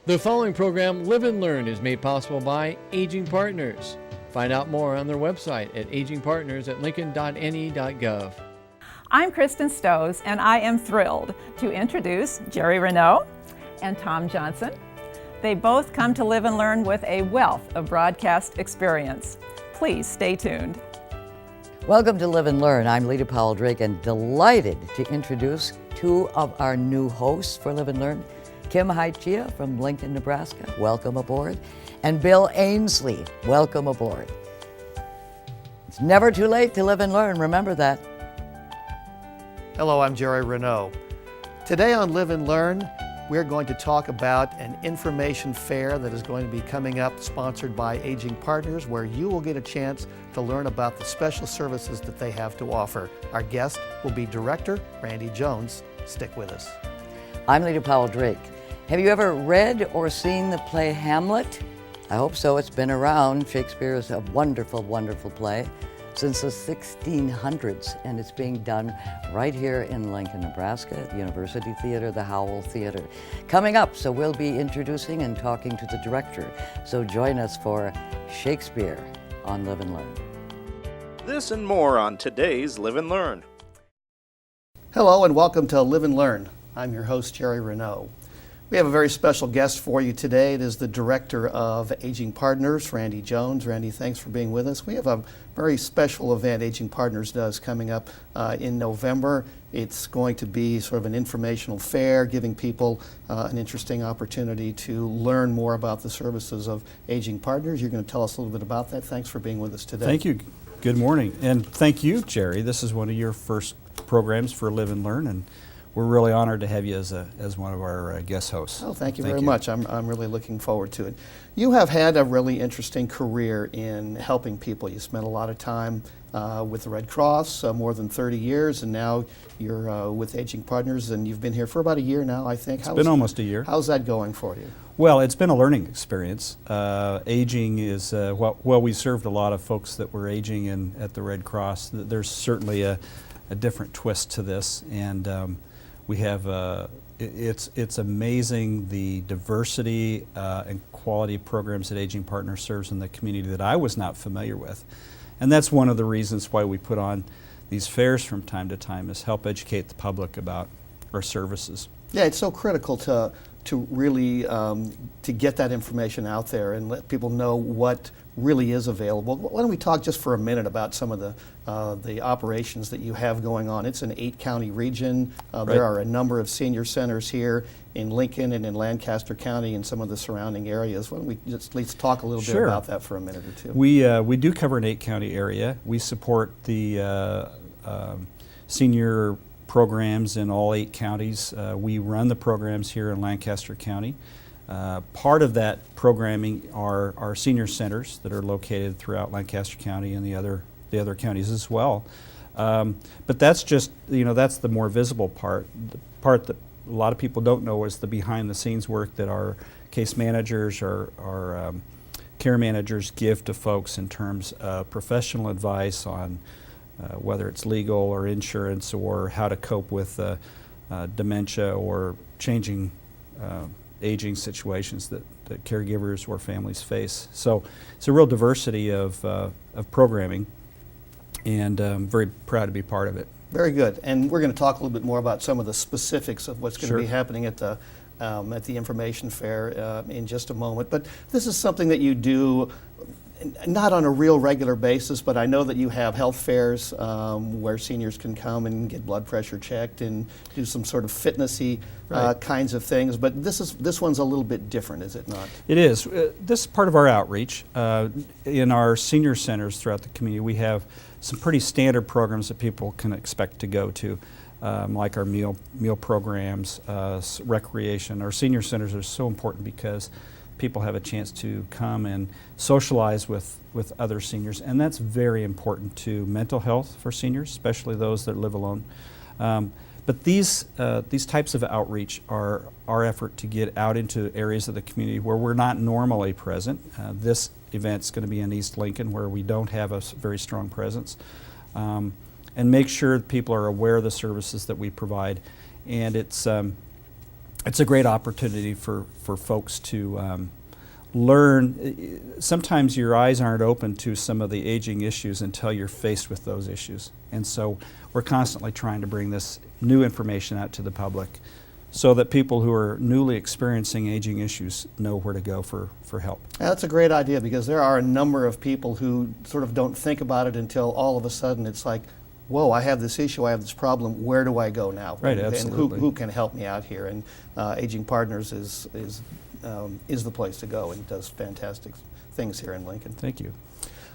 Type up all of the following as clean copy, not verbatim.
The following program, Live and Learn, is made possible by Aging Partners. Find out more on their website at agingpartners@lincoln.ne.gov. I'm Kristen Stowes, and I am thrilled to introduce Jerry Renaud and Tom Johnson. They both come to Live and Learn with a wealth of broadcast experience. Please stay tuned. Welcome to Live and Learn. I'm Lita Powell Drake and delighted to introduce two of our new hosts for Live and Learn. Kim Haichia from Lincoln, Nebraska, welcome aboard. And Bill Ainsley, welcome aboard. It's never too late to live and learn, remember that. Hello, I'm Jerry Renaud. Today on Live and Learn, we're going to talk about an information fair that is going to be coming up, sponsored by Aging Partners, where you will get a chance to learn about the special services that they have to offer. Our guest will be Director Randy Jones. Stick with us. I'm Lita Powell Drake. Have you ever read or seen the play Hamlet? I hope so. It's been around. Shakespeare is a wonderful, wonderful play since the 1600s, and it's being done right here in Lincoln, Nebraska, at the University Theater, the Howell Theater. Coming up, so we'll be introducing and talking to the director. So join us for Shakespeare on Live and Learn. This and more on today's Live and Learn. Hello and welcome to Live and Learn. I'm your host, Jerry Renaud. We have a very special guest for you today. It is the Director of Aging Partners, Randy Jones. Randy, thanks for being with us. We have a very special event Aging Partners does coming up in November. It's going to be sort of an informational fair, giving people an interesting opportunity to learn more about the services of Aging Partners. You're going to tell us a little bit about that. Thanks for being with us today. Thank you. Good morning. And thank you, Jerry. This is one of your first programs for Live and Learn, and we're really honored to have you as one of our guest hosts. Oh, thank you very much. I'm really looking forward to it. You have had a really interesting career in helping people. You spent a lot of time with the Red Cross, more than 30 years, and now you're with Aging Partners, and you've been here for about a year now, I think. It's been almost a year. How's that going for you? Well, it's been a learning experience. Aging is, we served a lot of folks that were aging at the Red Cross. There's certainly a different twist to this, and we have, it's amazing the diversity and quality of programs that Aging Partners serves in the community that I was not familiar with. And that's one of the reasons why we put on these fairs from time to time, is help educate the public about our services. Yeah, it's so critical to really to get that information out there and let people know what really is available. Why don't we talk just for a minute about some of the operations that you have going on? It's an 8-county region. Right. There are a number of senior centers here in Lincoln and in Lancaster County and some of the surrounding areas. Why don't we just at least talk a little bit about that for a minute or two? We do cover an 8-county area. We support the senior programs in all 8 counties. We run the programs here in Lancaster County. Part of that programming are our senior centers that are located throughout Lancaster County and the other counties as well. But that's just, that's the more visible part. The part that a lot of people don't know is the behind the scenes work that our case managers or our care managers give to folks in terms of professional advice on whether it's legal or insurance or how to cope with dementia or changing aging situations that caregivers or families face. So it's a real diversity of programming, and I'm very proud to be part of it. Very good. And we're going to talk a little bit more about some of the specifics of what's going Sure. to be happening at the information fair in just a moment. But this is something that you do not on a real regular basis, but I know that you have health fairs where seniors can come and get blood pressure checked and do some sort of fitnessy kinds of things. But this one's a little bit different, is it not? It is. This is part of our outreach. In our senior centers throughout the community, we have some pretty standard programs that people can expect to go to, like our meal programs, recreation. Our senior centers are so important because people have a chance to come and socialize with other seniors, and that's very important to mental health for seniors, especially those that live alone. But these types of outreach are our effort to get out into areas of the community where we're not normally present. This event's going to be in East Lincoln, where we don't have a very strong presence, and make sure that people are aware of the services that we provide. And it's it's a great opportunity for folks to learn. Sometimes your eyes aren't open to some of the aging issues until you're faced with those issues. And so we're constantly trying to bring this new information out to the public so that people who are newly experiencing aging issues know where to go for help. That's a great idea, because there are a number of people who sort of don't think about it until all of a sudden it's like, whoa, I have this issue, I have this problem, where do I go now? Right, And absolutely. who can help me out here? And Aging Partners is the place to go, and does fantastic things here in Lincoln. Thank you.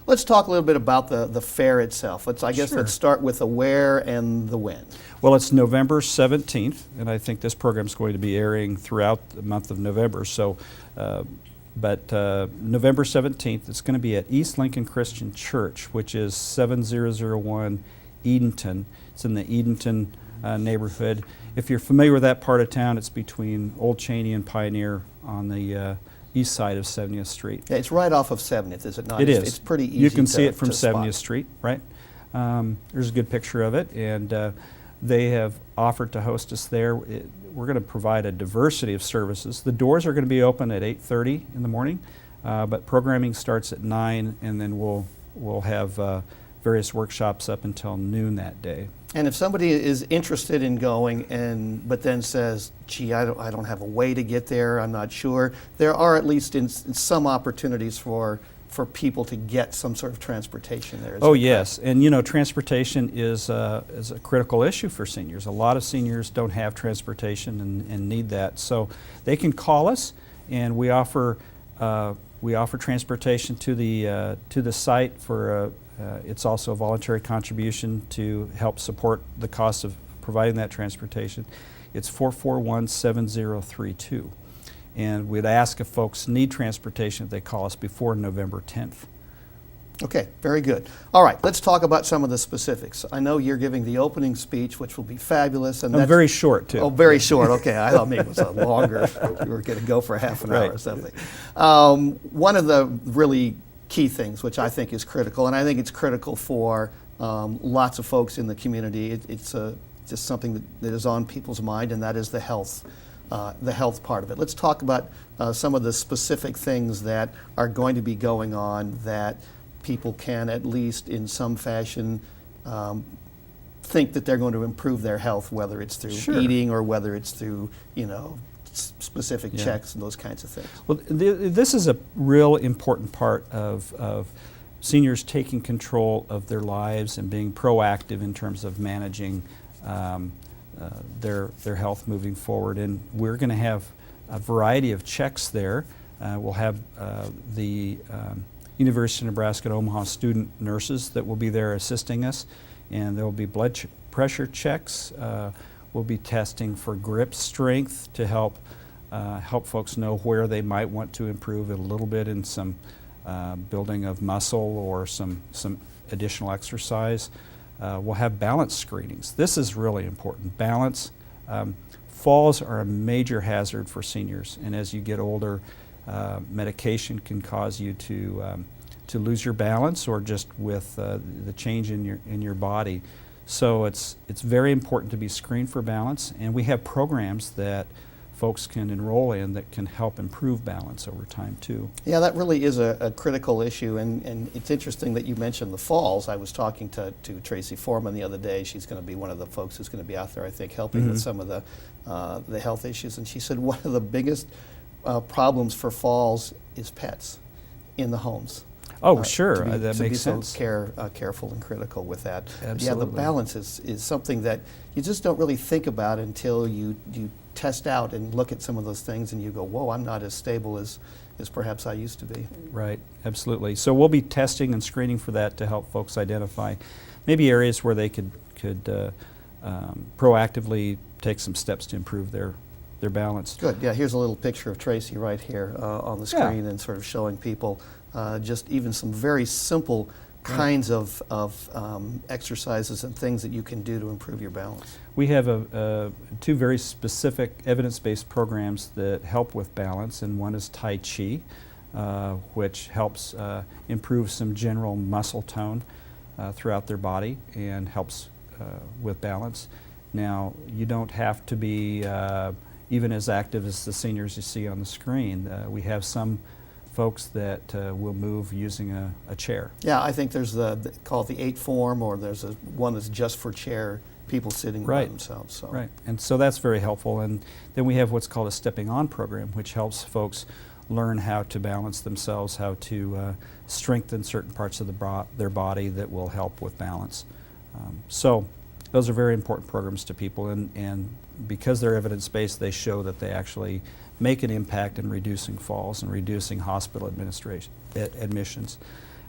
Let's talk a little bit about the fair itself. Let's Sure. start with the where and the when. Well, it's November 17th, and I think this program is going to be airing throughout the month of November. So, November 17th, it's going to be at East Lincoln Christian Church, which is 7001 Edenton. It's in the Edenton neighborhood. If you're familiar with that part of town, it's between Old Cheney and Pioneer on the east side of 70th Street. Yeah, it's right off of 70th, is it not? It is. It's pretty easy. You can see it from to spot. 70th Street, right? There's a good picture of it, and they have offered to host us there. We're going to provide a diversity of services. The doors are going to be open at 8:30 in the morning, but programming starts at 9, and then we'll have various workshops up until noon that day. And if somebody is interested in going, but then says, "Gee, I don't have a way to get there. I'm not sure," there are at least in some opportunities for people to get some sort of transportation there. Oh yes, and you know, transportation is a critical issue for seniors. A lot of seniors don't have transportation and need that, so they can call us, and we offer transportation to the site for. It's also a voluntary contribution to help support the cost of providing that transportation. It's 441-7032. And we'd ask if folks need transportation if they call us before November 10th. Okay, very good. All right, let's talk about some of the specifics. I know you're giving the opening speech, which will be fabulous. And that's very short, too. Oh, very short. Okay, I thought maybe it was a longer. We were going to go for half an hour or something. One of the really key things, which I think is critical, and I think it's critical for lots of folks in the community. It's just something that is on people's mind, and that is the health part of it. Let's talk about some of the specific things that are going to be going on that people can, at least in some fashion, think that they're going to improve their health, whether it's through Sure. eating or whether it's through, specific Yeah. checks and those kinds of things. Well, this is a real important part of seniors taking control of their lives and being proactive in terms of managing their health moving forward. And we're going to have a variety of checks there. We'll have the University of Nebraska at Omaha student nurses that will be there assisting us, and there will be blood pressure checks. We'll be testing for grip strength to help folks know where they might want to improve it a little bit in some building of muscle or some additional exercise. We'll have balance screenings. This is really important. Balance. Falls are a major hazard for seniors, and as you get older, medication can cause you to lose your balance, or just with the change in your body. So it's very important to be screened for balance, and we have programs that folks can enroll in that can help improve balance over time too. Yeah, that really is a critical issue, and it's interesting that you mentioned the falls. I was talking to Tracy Foreman the other day. She's going to be one of the folks who's going to be out there, I think, helping with some of the health issues. And she said one of the biggest problems for falls is pets in the homes. Oh, sure, To that makes sense. So careful and critical with that. Absolutely. Yeah, the balance is something that you just don't really think about until you test out and look at some of those things, and you go, whoa, I'm not as stable as perhaps I used to be. Right, absolutely. So we'll be testing and screening for that to help folks identify maybe areas where they could proactively take some steps to improve their balance. Good. Yeah, here's a little picture of Tracy right here on the screen, and sort of showing people just even some very simple kinds of exercises and things that you can do to improve your balance. We have two very specific evidence-based programs that help with balance, and one is Tai Chi, which helps improve some general muscle tone throughout their body and helps with balance. Now, you don't have to be even as active as the seniors you see on the screen. We have some folks that will move using a chair. Yeah, I think there's called the 8 form, or there's one that's just for chair people sitting by Right. themselves. So. Right, and so that's very helpful. And then we have what's called a stepping on program, which helps folks learn how to balance themselves, how to strengthen certain parts of their body that will help with balance. So those are very important programs to people, and because they're evidence-based, they show that they actually make an impact in reducing falls and reducing hospital admissions.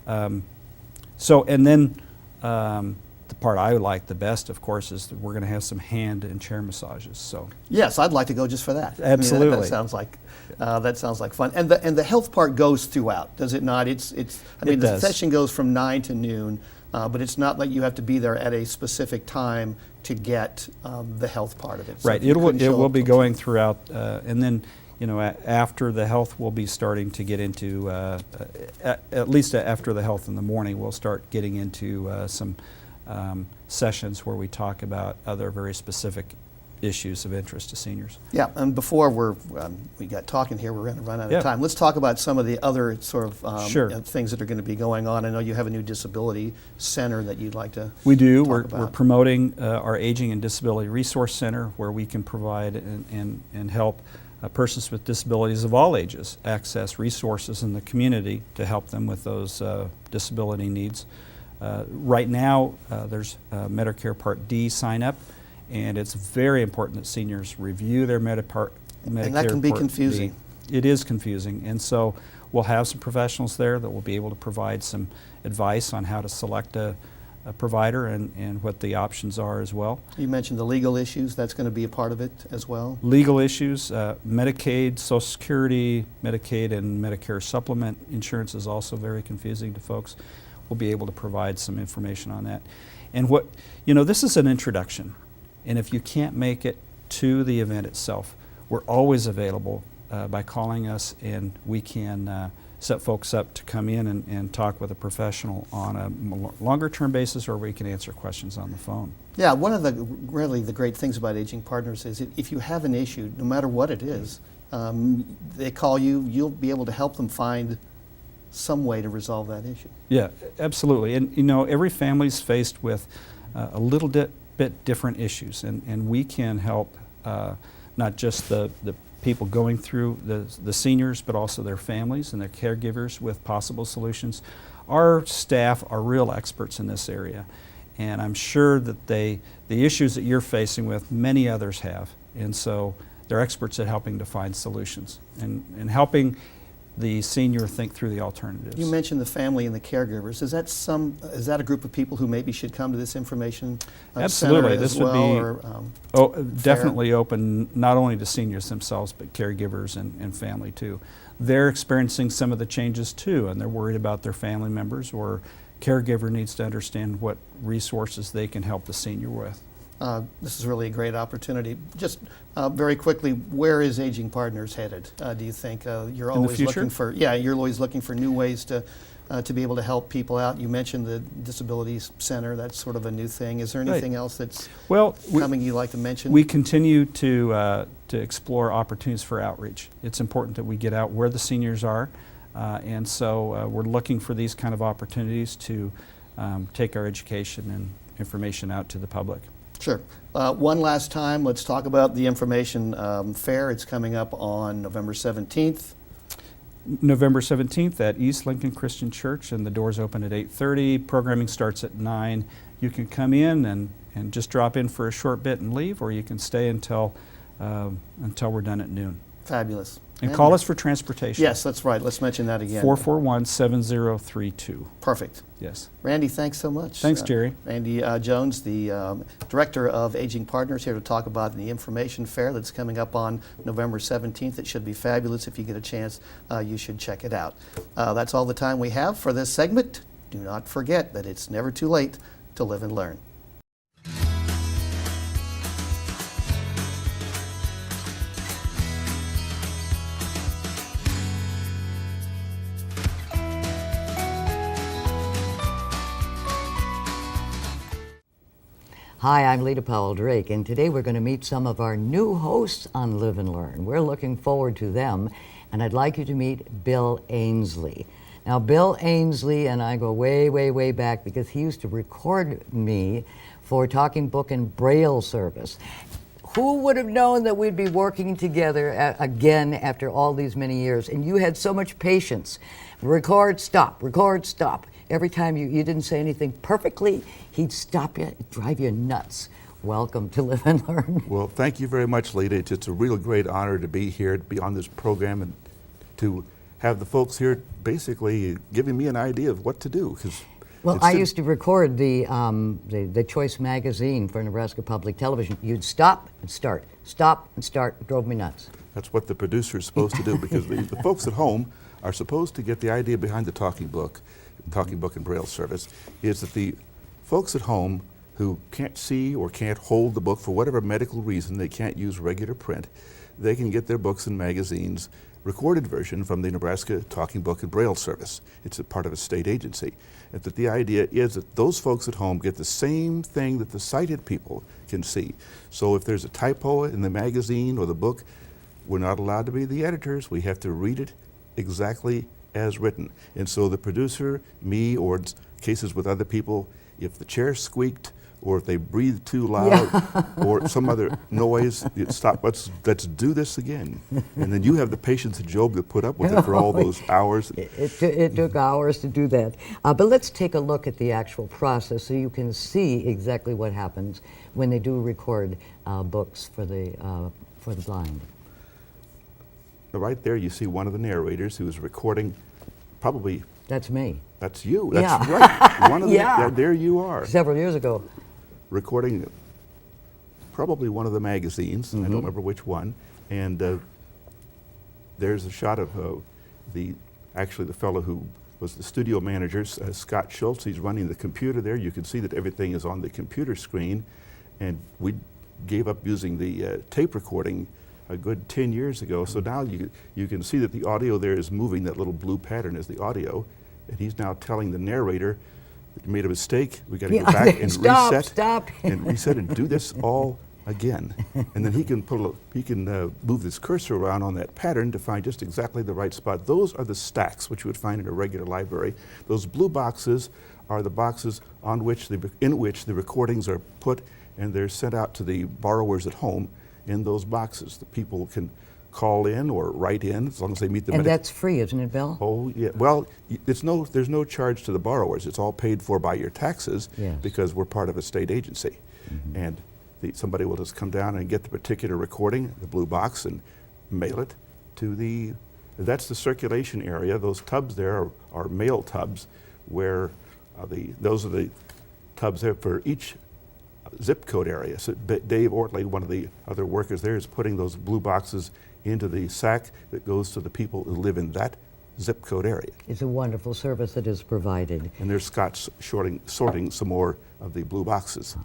And then the part I like the best, of course, is that we're going to have some hand and chair massages. So Yes, I'd like to go just for that. Absolutely. I mean, that sounds like fun. And the health part goes throughout, does it not? The does. session goes from 9 to noon, but it's not like you have to be there at a specific time to get the health part of it. So right, if you couldn't it show will up be till going throughout, and then after the health, we'll be starting to get into at least after the health in the morning, we'll start getting into some sessions where we talk about other very specific issues of interest to seniors. Yeah, and before we got talking here, we're going to run out of time. Let's talk about some of the other sort of Sure. things that are going to be going on. I know you have a new disability center that you'd like to We do. talk We're about. promoting our Aging and Disability Resource Center, where we can provide and help persons with disabilities of all ages access resources in the community to help them with those disability needs. Right now, there's Medicare Part D sign up, and it's very important that seniors review their Medicare And that can be Part confusing. D. It is confusing, and so we'll have some professionals there that will be able to provide some advice on how to select a provider and what the options are as well. You mentioned the legal issues. That's going to be a part of it as well. Legal issues, Medicaid, Social Security, Medicaid, and Medicare supplement insurance is also very confusing to folks. We'll be able to provide some information on that. And this is an introduction. And if you can't make it to the event itself, we're always available by calling us, and we can set folks up to come in and talk with a professional on a longer term basis, or we can answer questions on the phone. Yeah, one of the great things about Aging Partners is if you have an issue, no matter what it is, they call you, you'll be able to help them find some way to resolve that issue. Yeah, absolutely. And every family's faced with a little bit different issues, and we can help not just the people going through the seniors, but also their families and their caregivers with possible solutions. Our staff are real experts in this area, and I'm sure that the issues that you're facing with, many others have, and so they're experts at helping to find solutions and helping the senior think through the alternatives. You mentioned the family and the caregivers. Is that a group of people who maybe should come to this information Absolutely. center This as would well? be definitely open not only to seniors themselves, but caregivers and family too. They're experiencing some of the changes too, and they're worried about their family members, or caregiver needs to understand what resources they can help the senior with. This is really a great opportunity. Just very quickly, where is Aging Partners headed? Do you think you're In the always future? you're always looking for new ways to be able to help people out? You mentioned the Disability Center. That's sort of a new thing. Is there anything else that's coming you'd like to mention? We continue to explore opportunities for outreach. It's important that we get out where the seniors are, and so we're looking for these kind of opportunities to take our education and information out to the public. Sure. One last time, let's talk about the information fair. It's coming up on November 17th. November 17th at East Lincoln Christian Church, and the doors open at 8:30. Programming starts at 9. You can come in and just drop in for a short bit and leave, or you can stay until we're done at noon. Fabulous. And call us for transportation. Yes, that's right. Let's mention that again. 441-7032. Perfect. Yes. Randy, thanks so much. Thanks, Jerry. Randy Jones, the Director of Aging Partners, here to talk about the information fair that's coming up on November 17th. It should be fabulous. If you get a chance, you should check it out. That's all the time we have for this segment. Do not forget that it's never too late to live and learn. Hi, I'm Lita Powell Drake, and today we're going to meet some of our new hosts on Live and Learn. We're looking forward to them, and I'd like you to meet Bill Ainsley. Now, Bill Ainsley and I go way, way, way back because he used to record me for Talking Book and Braille service. Who would have known that we'd be working together again after all these many years? And you had so much patience. Record, stop, record, stop. Every time you didn't say anything perfectly, he'd stop you, drive you nuts. Welcome to Live and Learn. Well, thank you very much, Lita. It's just a real great honor to be here, to be on this program, and to have the folks here basically giving me an idea of what to do. Well, I used to record the Choice magazine for Nebraska Public Television. You'd stop and start, stop and start. It drove me nuts. That's what the producer is supposed to do, because the folks at home are supposed to get the idea behind the Talking Book and Braille service, is that the folks at home who can't see or can't hold the book for whatever medical reason, they can't use regular print, they can get their books and magazines recorded version from the Nebraska Talking Book and Braille service. It's a part of a state agency. And that the idea is that those folks at home get the same thing that the sighted people can see. So if there's a typo in the magazine or the book, we're not allowed to be the editors. We have to read it exactly as written. And so the producer, me, or in cases with other people, if the chair squeaked or if they breathed too loud or some other noise, you'd stop, let's do this again. And then you have the patience of Job to put up with it for all those hours. It took hours to do that. But let's take a look at the actual process so you can see exactly what happens when they do record books for the blind. Right there you see one of the narrators who is recording, probably. That's me. That's you. That's right. One of Yeah. there you are. Several years ago. Recording probably one of the magazines. I don't remember which one. And there's a shot of the fellow who was the studio manager, Scott Schultz. He's running the computer there. You can see that everything is on the computer screen. And we gave up using the tape recording a good 10 years ago. So now you can see that the audio there is moving. That little blue pattern is the audio. And he's now telling the narrator that you made a mistake. We got to go back and reset and do this all again. And then he can move this cursor around on that pattern to find just exactly the right spot. Those are the stacks, which you would find in a regular library. Those blue boxes are the boxes in which the recordings are put, and they're sent out to the borrowers at home in those boxes. The people can call in or write in as long as they meet the. And that's free, isn't it, Bill? Oh yeah. Well, there's no charge to the borrowers. It's all paid for by your taxes because we're part of a state agency, and somebody will just come down and get the particular recording, the blue box, and mail it to the. That's the circulation area. Those tubs there are mail tubs, where those are the tubs there for each zip code area. So Dave Ortley, one of the other workers there, is putting those blue boxes into the sack that goes to the people who live in that zip code area. It's a wonderful service that is provided. And there's Scott sorting some more of the blue boxes.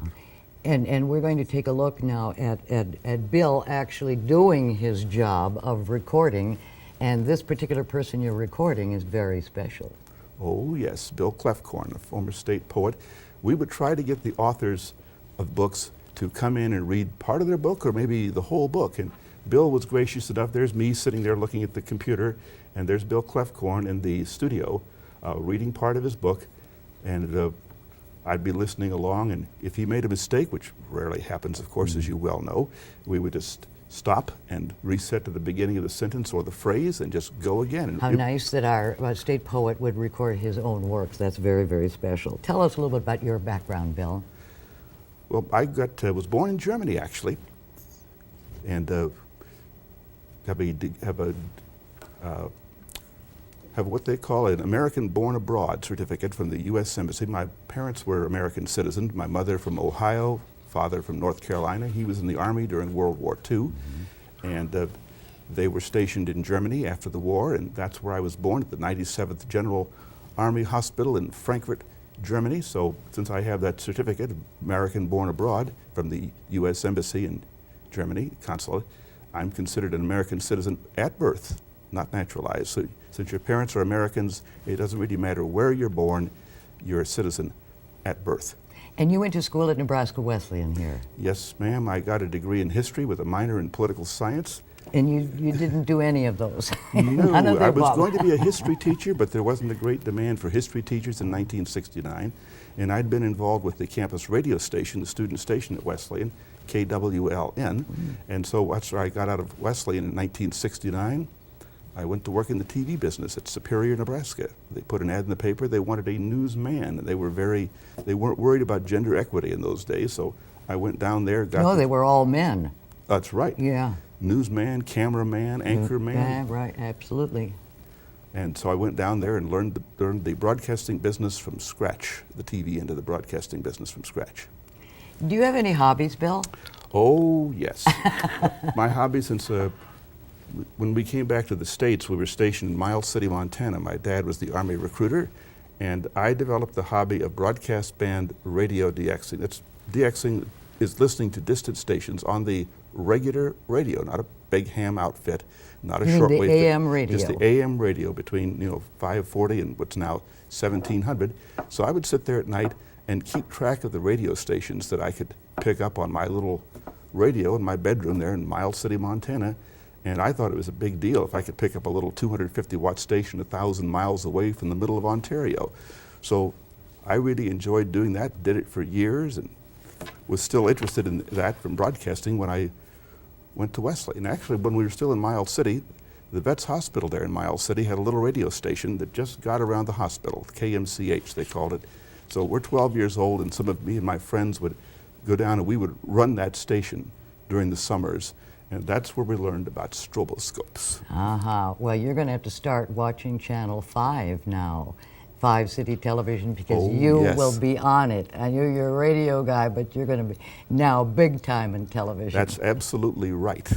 And we're going to take a look now at Bill actually doing his job of recording, and this particular person you're recording is very special. Oh yes, Bill Clefcorn, a former state poet. We would try to get the authors of books to come in and read part of their book or maybe the whole book. And Bill was gracious enough. There's me sitting there looking at the computer, and there's Bill Clefcorn in the studio reading part of his book. And I'd be listening along, and if he made a mistake, which rarely happens, of course, as you well know, we would just stop and reset to the beginning of the sentence or the phrase and just go again. And how nice that our state poet would record his own works. That's very, very special. Tell us a little bit about your background, Bill. Well, I was born in Germany, actually, and have what they call an American Born Abroad certificate from the U.S. Embassy. My parents were American citizens. My mother from Ohio, father from North Carolina. He was in the Army during World War II, and they were stationed in Germany after the war, and that's where I was born, at the 97th General Army Hospital in Frankfurt, Germany. So since I have that certificate, American Born Abroad, from the U.S. Embassy in Germany, consulate, I'm considered an American citizen at birth, not naturalized. So since your parents are Americans, it doesn't really matter where you're born, you're a citizen at birth. And you went to school at Nebraska Wesleyan here. Yes, ma'am. I got a degree in history with a minor in political science. And you didn't do any of those? No, None of the I was above. going to be a history teacher, but there wasn't a great demand for history teachers in 1969. And I'd been involved with the campus radio station, the student station at Wesleyan, KWLN. And so after I got out of Wesleyan in 1969, I went to work in the TV business at Superior, Nebraska. They put an ad in the paper. They wanted a newsman. They weren't worried about gender equity in those days. So I went down there. No, they were all men. That's right. Yeah. Newsman, cameraman, anchorman. Yeah, right, absolutely. And so I went down there and learned the broadcasting business from scratch, the TV end of the broadcasting business from scratch. Do you have any hobbies, Bill? Oh, yes. My hobby since when we came back to the States, we were stationed in Miles City, Montana. My dad was the Army recruiter, and I developed the hobby of broadcast band radio DXing. DXing is listening to distant stations on the regular radio, not a big ham outfit, not a You mean shortwave. the AM radio? Just the AM radio between 540 and what's now 1700. So I would sit there at night and keep track of the radio stations that I could pick up on my little radio in my bedroom there in Miles City, Montana. And I thought it was a big deal if I could pick up a little 250 watt station 1,000 miles away from the middle of Ontario. So I really enjoyed doing that, did it for years, and was still interested in that from broadcasting when I went to Wesleyan. And actually, when we were still in Miles City, the Vets Hospital there in Miles City had a little radio station that just got around the hospital, KMCH they called it. So we're 12 years old, and some of me and my friends would go down and we would run that station during the summers. And that's where we learned about stroboscopes. Well, you're going to have to start watching Channel 5 now, 5 City Television, because you will be on it. I know you're a radio guy, but you're going to be now big time in television. That's absolutely right.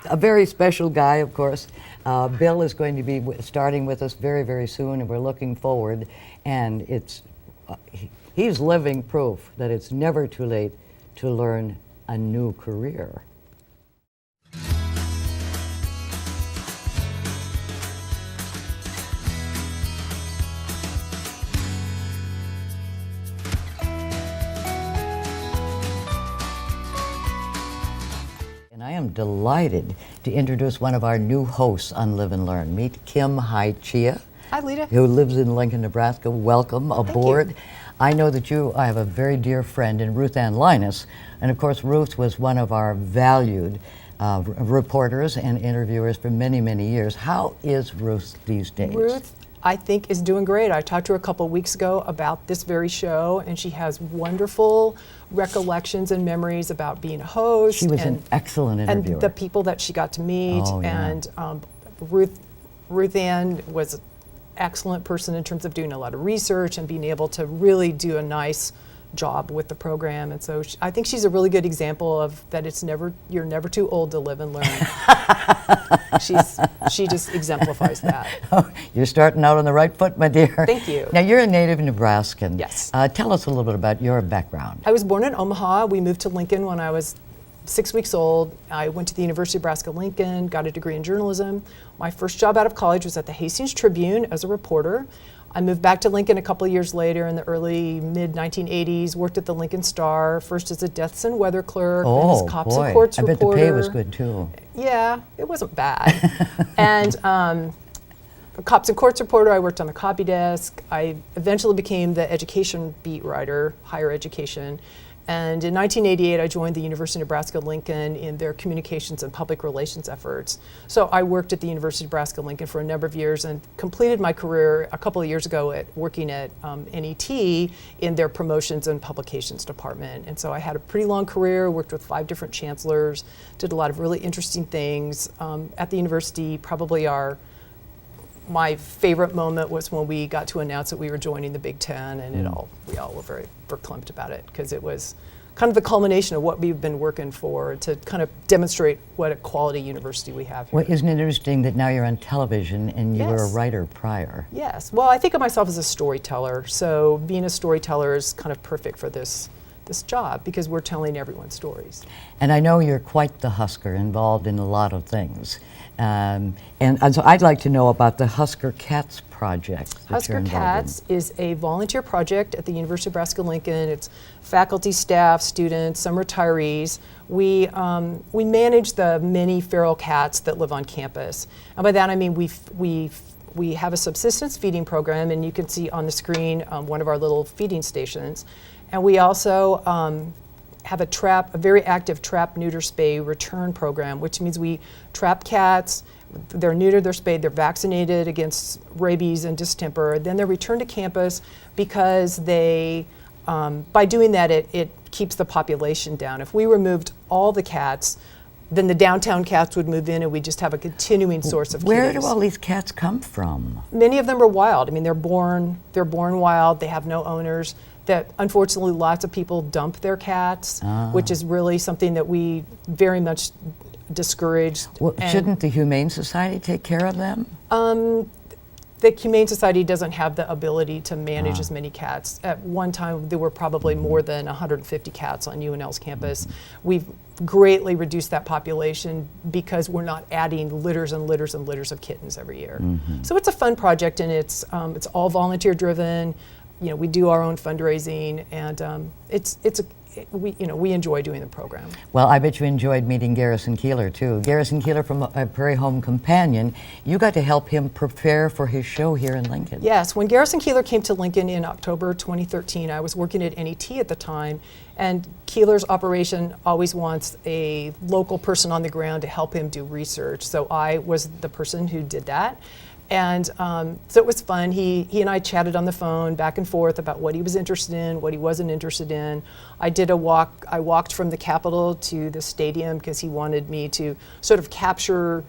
A very special guy, of course. Bill is going to be starting with us very, very soon, and we're looking forward. And he's living proof that it's never too late to learn a new career. And I am delighted to introduce one of our new hosts on Live and Learn. Meet Kim Hai-Chia. Hi, Lita. Who lives in Lincoln, Nebraska. Welcome aboard. you. I know that I have a very dear friend in Ruth Ann Linus, and of course Ruth was one of our valued reporters and interviewers for many, many years. How is Ruth these days? Ruth, I think, is doing great. I talked to her a couple of weeks ago about this very show, and she has wonderful recollections and memories about being a host. She was an excellent interviewer. And the people that she got to meet. Oh, yeah. And Ruth Ann was an excellent person in terms of doing a lot of research and being able to really do a nice job with the program. And so I think she's a really good example of that you're never too old to live and learn. She just exemplifies that. Oh, you're starting out on the right foot, my dear. Thank you. Now, you're a native Nebraskan. Yes. Tell us a little bit about your background. I was born in Omaha. We moved to Lincoln when I was 6 weeks old. I went to the University of Nebraska-Lincoln, got a degree in journalism. My first job out of college was at the Hastings Tribune as a reporter. I moved back to Lincoln a couple of years later in the early mid-1980s, worked at the Lincoln Star, first as a deaths and weather clerk, then as cops and courts I bet reporter. the pay was good too. Yeah, it wasn't bad. And cops and courts reporter, I worked on the copy desk. I eventually became the education beat writer, higher education. And in 1988, I joined the University of Nebraska-Lincoln in their communications and public relations efforts. So I worked at the University of Nebraska-Lincoln for a number of years and completed my career a couple of years ago at working at NET in their promotions and publications department. And so I had a pretty long career, worked with 5 different chancellors, did a lot of really interesting things. At the university, probably my favorite moment was when we got to announce that we were joining the Big Ten, and we all were very verklempt about it, because it was kind of the culmination of what we've been working for to kind of demonstrate what a quality university we have here. Well, isn't it interesting that now you're on television and you were a Yes. writer prior? Yes. Well, I think of myself as a storyteller, so being a storyteller is kind of perfect for this this job because we're telling everyone's stories. And I know you're quite the Husker, involved in a lot of things. And so I'd like to know about the Husker Cats project that you're Husker involved Cats is a volunteer project at the University of Nebraska-Lincoln. It's faculty, staff, students, some retirees. We manage the many feral cats that live on campus. And by that I mean we have a subsistence feeding program, and you can see on the screen one of our little feeding stations. And we also have a very active trap, neuter, spay, return program, which means we trap cats. They're neutered, they're spayed, they're vaccinated against rabies and distemper. Then they're returned to campus because they, by doing that, it keeps the population down. If we removed all the cats, then the downtown cats would move in and we just have a continuing source of Where kitties. do all these cats come from? Many of them are wild. I mean, they're born wild, they have no owners. That unfortunately lots of people dump their cats, which is really something that we very much discourage. Well, shouldn't the Humane Society take care of them? The Humane Society doesn't have the ability to manage as many cats. At one time, there were probably more than 150 cats on UNL's campus. We've greatly reduced that population because we're not adding litters and litters and litters of kittens every year. So it's a fun project, and it's all volunteer driven. You know, we do our own fundraising, and we enjoy doing the program. Well, I bet you enjoyed meeting Garrison Keeler too. Garrison Keeler from Prairie Home Companion. You got to help him prepare for his show here in Lincoln. Yes, when Garrison Keeler came to Lincoln in October 2013, I was working at NET at the time, and Keeler's operation always wants a local person on the ground to help him do research. So I was the person who did that. And so it was fun. He and I chatted on the phone back and forth about what he was interested in, what he wasn't interested in. I walked from the Capitol to the stadium because he wanted me to sort of capture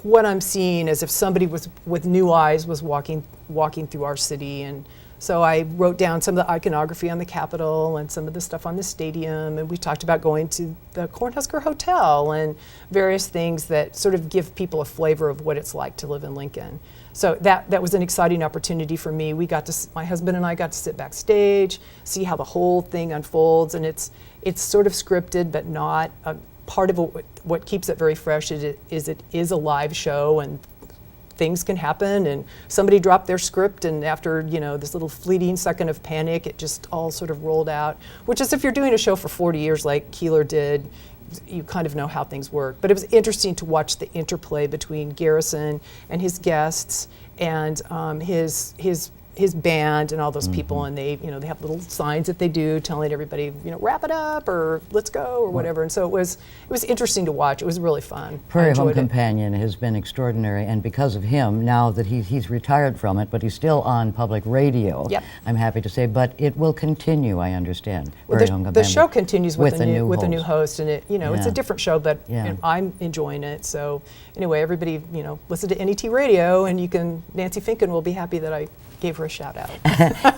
what I'm seeing as if somebody with new eyes was walking through our city. And so I wrote down some of the iconography on the Capitol and some of the stuff on the stadium, and we talked about going to the Cornhusker Hotel and various things that sort of give people a flavor of what it's like to live in Lincoln. So that was an exciting opportunity for me. My husband and I got to sit backstage, see how the whole thing unfolds, and it's sort of scripted, but not. Part of what keeps it very fresh is it is a live show, and things can happen, and somebody dropped their script, and after this little fleeting second of panic, it just all sort of rolled out, which is, if you're doing a show for 40 years like Keeler did, you kind of know how things work. But it was interesting to watch the interplay between Garrison and his guests and his band and all those people, and they have little signs that they do telling everybody, wrap it up or let's go or whatever. And so it was interesting to watch. It was really fun. Prairie Home Companion has been extraordinary, and because of him, now that he's retired from it, but he's still on public radio. Yep. I'm happy to say, but it will continue, I understand. Well, the show continues with a new host, and it's a Yeah. different show, but Yeah. I'm enjoying it. So anyway, everybody listen to NET Radio, and Nancy Finken will be happy that I gave her a shout out.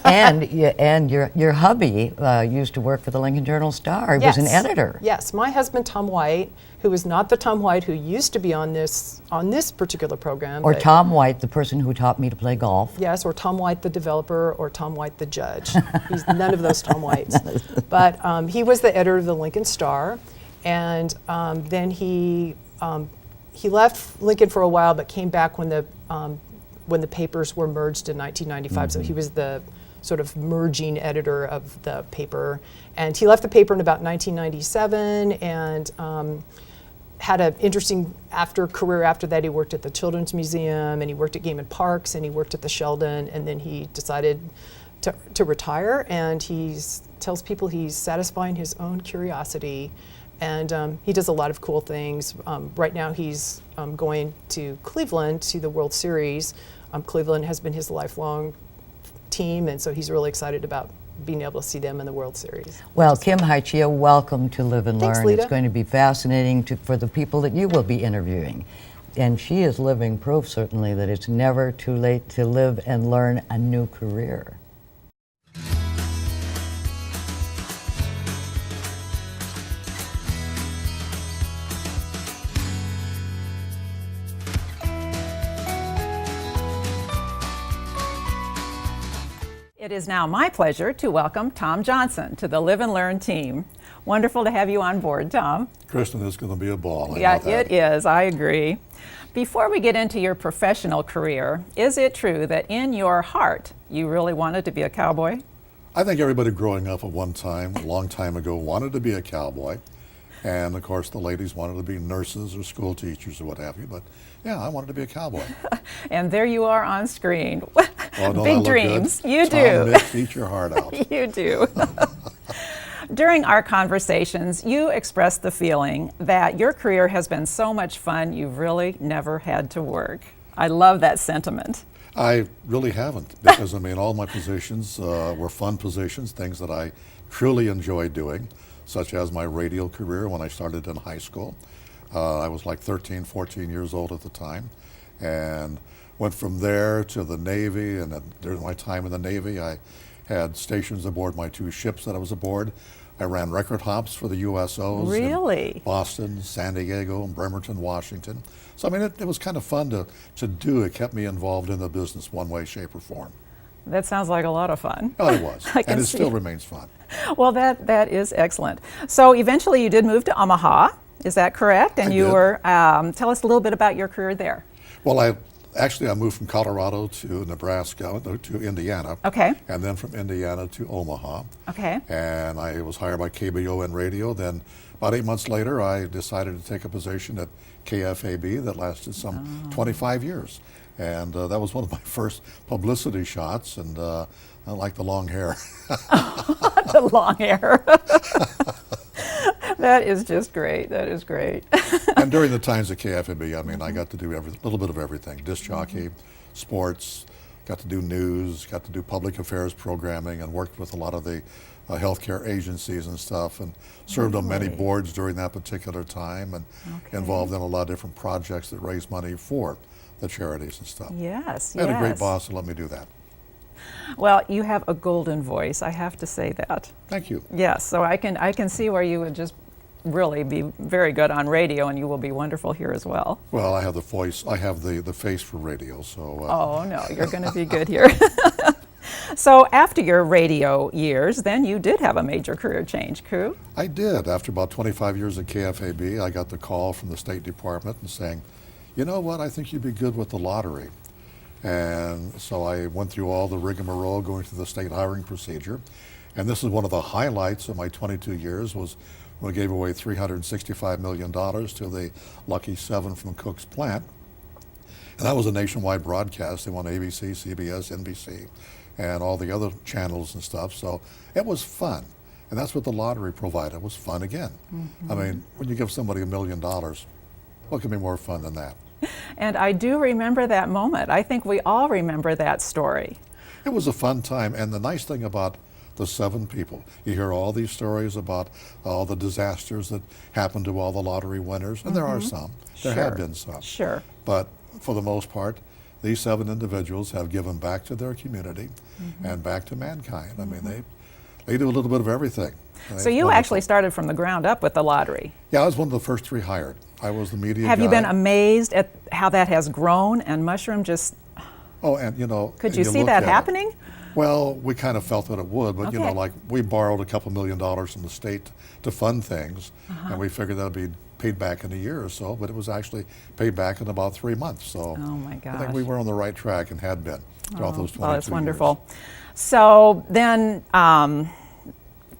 and your hubby used to work for the Lincoln Journal-Star. He was an editor. Yes, my husband Tom White, who is not the Tom White who used to be on this particular program. Or Tom White, the person who taught me to play golf. Yes, or Tom White the developer, or Tom White the judge. He's none of those Tom Whites. But he was the editor of the Lincoln Star, and then he left Lincoln for a while, but came back when the papers were merged in 1995. So he was the sort of merging editor of the paper. And he left the paper in about 1997 and had an interesting career after that. He worked at the Children's Museum, and he worked at Game and Parks, and he worked at the Sheldon, and then he decided to retire, and he tells people he's satisfying his own curiosity. And he does a lot of cool things. Right now he's going to Cleveland to the World Series. Cleveland has been his lifelong team, and so he's really excited about being able to see them in the World Series. Well, Kim Haichia, welcome to Live and Thanks, Learn. Lita. It's going to be fascinating for the people that you will be interviewing. And she is living proof, certainly, that it's never too late to live and learn a new career. It is now my pleasure to welcome Tom Johnson to the Live and Learn team. Wonderful to have you on board, Tom. Kristen, it's going to be a ball. Yeah, it is. I agree. Before we get into your professional career, is it true that in your heart you really wanted to be a cowboy? I think everybody growing up at one time, a long time ago, wanted to be a cowboy. And of course, the ladies wanted to be nurses or school teachers or what have you. But yeah, I wanted to be a cowboy. And there you are on screen. Oh, don't I Big look dreams. good? You Tom do. Mix, eat your heart out. You do. During our conversations, you expressed the feeling that your career has been so much fun you've really never had to work. I love that sentiment. I really haven't, because I mean, all my positions were fun positions, things that I truly enjoyed doing, such as my radio career when I started in high school. I was like 13, 14 years old at the time, and went from there to the Navy. And during my time in the Navy, I had stations aboard my 2 ships that I was aboard. I ran record hops for the USOs Really? in Boston, San Diego, and Bremerton, Washington. So I mean, it was kind of fun to do. It kept me involved in the business one way, shape, or form. That sounds like a lot of fun. Oh, it was, I can and it see. still remains fun. Well, that is excellent. So eventually you did move to Omaha, is that correct? And I you did. were, tell us a little bit about your career there. Well, I moved from Colorado to Nebraska, to Indiana. Okay. And then from Indiana to Omaha. Okay. And I was hired by KBON Radio. Then about 8 months later, I decided to take a position at KFAB that lasted some 25 years. And that was one of my first publicity shots, and I like the long hair. The long hair. That is just great. That is great. And during the times at KFAB, I mean, I got to do a little bit of everything. Disc jockey, sports, got to do news, got to do public affairs programming, and worked with a lot of the healthcare agencies and stuff, and served on many Really? boards during that particular time, and involved in a lot of different projects that raised money for the charities and stuff. Yes, I had a great yes. boss who let me do that. Well, you have a golden voice, I have to say that. Thank you. Yes, so I can see where you would just really be very good on radio, and you will be wonderful here as well. Well, I have the voice, I have the face for radio, so. Oh, no, you're going to be good here. So after your radio years, then you did have a major career change, Koo. I did. After about 25 years at KFAB, I got the call from the State Department and saying, you know what, I think you'd be good with the lottery. And so I went through all the rigmarole going through the state hiring procedure. And this is one of the highlights of my 22 years was when I gave away $365 million to the Lucky 7 from Cook's Plant. And that was a nationwide broadcast. They won ABC, CBS, NBC, and all the other channels and stuff. So it was fun. And that's what the lottery provided, was fun again. I mean, when you give somebody $1 million, what can be more fun than that? And I do remember that moment. I think we all remember that story. It was a fun time, and the nice thing about the 7 people, you hear all these stories about all the disasters that happened to all the lottery winners, and there are some. There have been some. Sure. But for the most part, these 7 individuals have given back to their community and back to mankind. I mean, they do a little bit of everything. So It's you wonderful. actually started from the ground up with the lottery. Yeah, I was one of the first 3 hired. I was the media Have you guy. been amazed at how that has grown and mushroomed just, Oh, and you know, could and you see look that at it. happening? Well, we kind of felt that it would, but you know, Okay. like we borrowed a couple $1 million from the state to fund things, and we figured that would be paid back in a year or so, but it was actually paid back in about 3 months. So Oh my I gosh. think we were on the right track and had been throughout those 22 Well, that's years. wonderful. So then,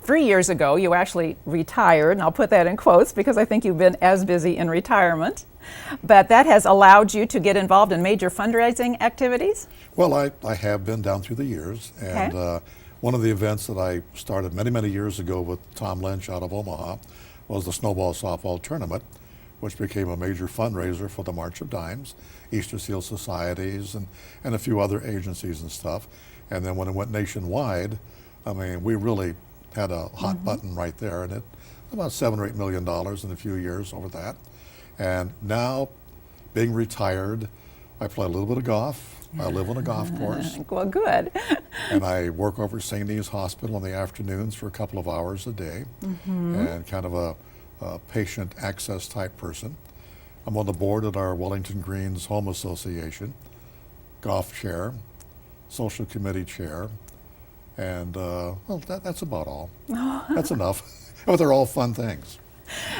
3 years ago, you actually retired, and I'll put that in quotes because I think you've been as busy in retirement. But that has allowed you to get involved in major fundraising activities? Well, I have been down through the years, and Okay. one of the events that I started many, many years ago with Tom Lynch out of Omaha was the Snowball Softball Tournament, which became a major fundraiser for the March of Dimes, Easter Seal Societies, and a few other agencies and stuff. And then when it went nationwide, I mean, we really had a hot button right there, and it about $7 or $8 million in a few years over that. And now, being retired, I play a little bit of golf. I live on a golf course, Well, good. and I work over at St. Eve's Hospital in the afternoons for a couple of hours a day, and kind of a patient access type person. I'm on the board at our Wellington Greens Home Association, golf chair, social committee chair, And well, that's about all. That's enough. But they're all fun things.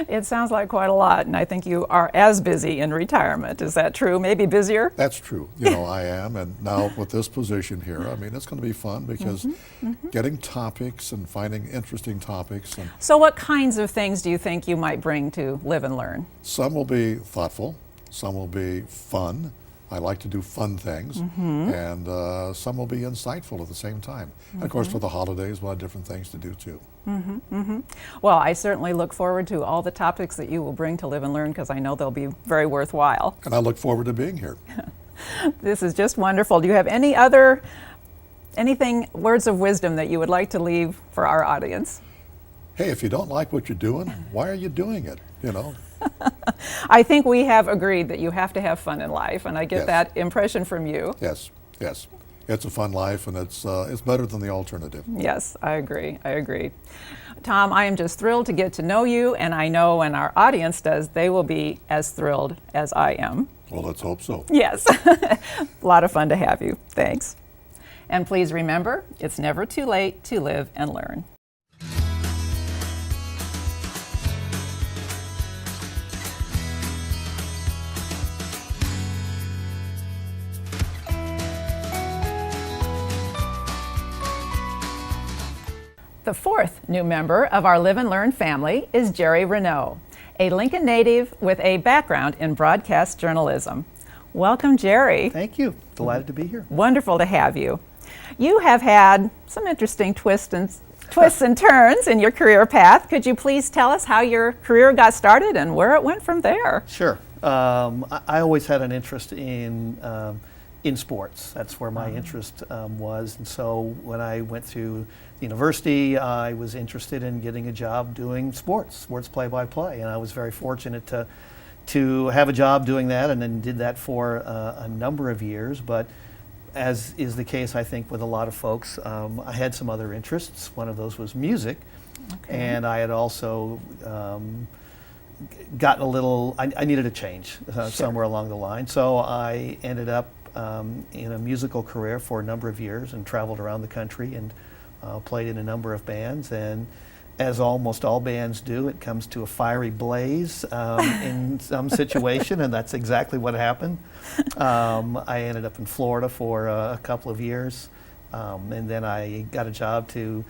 It sounds like quite a lot, and I think you are as busy in retirement. Is that true? Maybe busier? That's true. You know, I am. And now with this position here, I mean, it's going to be fun because getting topics and finding interesting topics. And So what kinds of things do you think you might bring to Live and Learn? some will be thoughtful, some will be fun. I like to do fun things, and some will be insightful at the same time. And of course, for the holidays, we'll have different things to do too. Well, I certainly look forward to all the topics that you will bring to Live and Learn because I know they'll be very worthwhile. And I look forward to being here. This is just wonderful. Do you have anything, words of wisdom that you would like to leave for our audience? Hey, if you don't like what you're doing, why are you doing it? You know? I think we have agreed that you have to have fun in life, and I get Yes. that impression from you. Yes, yes. It's a fun life, and it's better than the alternative. Yes, I agree. Tom, I am just thrilled to get to know you, and I know when our audience does, they will be as thrilled as I am. Well, let's hope so. Yes, a lot of fun to have you. Thanks. And please remember, it's never too late to live and learn. The fourth new member of our Live and Learn family is Jerry Renaud, a Lincoln native with a background in broadcast journalism. Welcome, Jerry. Thank you. Delighted to be here. Wonderful to have you. You have had some interesting twists and turns in your career path. Could you please tell us how your career got started and where it went from there? Sure. I always had an interest in sports. That's where my interest was. And so when I went through university, I was interested in getting a job doing sports play-by-play. And I was very fortunate to have a job doing that, and then did that for a number of years. But as is the case, I think, with a lot of folks, I had some other interests. One of those was music. Okay. And I had also gotten a little, I needed a change somewhere along the line. So I ended up in a musical career for a number of years and traveled around the country and played in a number of bands. And as almost all bands do, it comes to a fiery blaze in some situation, and that's exactly what happened. I ended up in Florida for a couple of years, and then I got a job to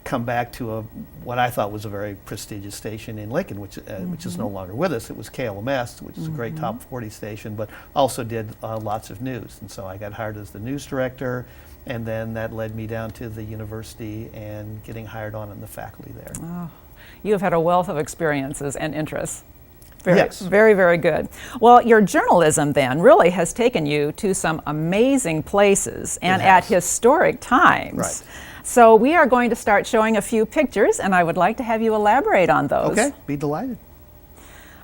come back to what I thought was a very prestigious station in Lincoln, which is no longer with us. It was KLMS, which is a great top 40 station, but also did lots of news. And so I got hired as the news director, and then that led me down to the university and getting hired on in the faculty there. Oh, you have had a wealth of experiences and interests. Yes. Very, very good. Well, your journalism then really has taken you to some amazing places and at historic times. Right. So we are going to start showing a few pictures, and I would like to have you elaborate on those. Okay, be delighted.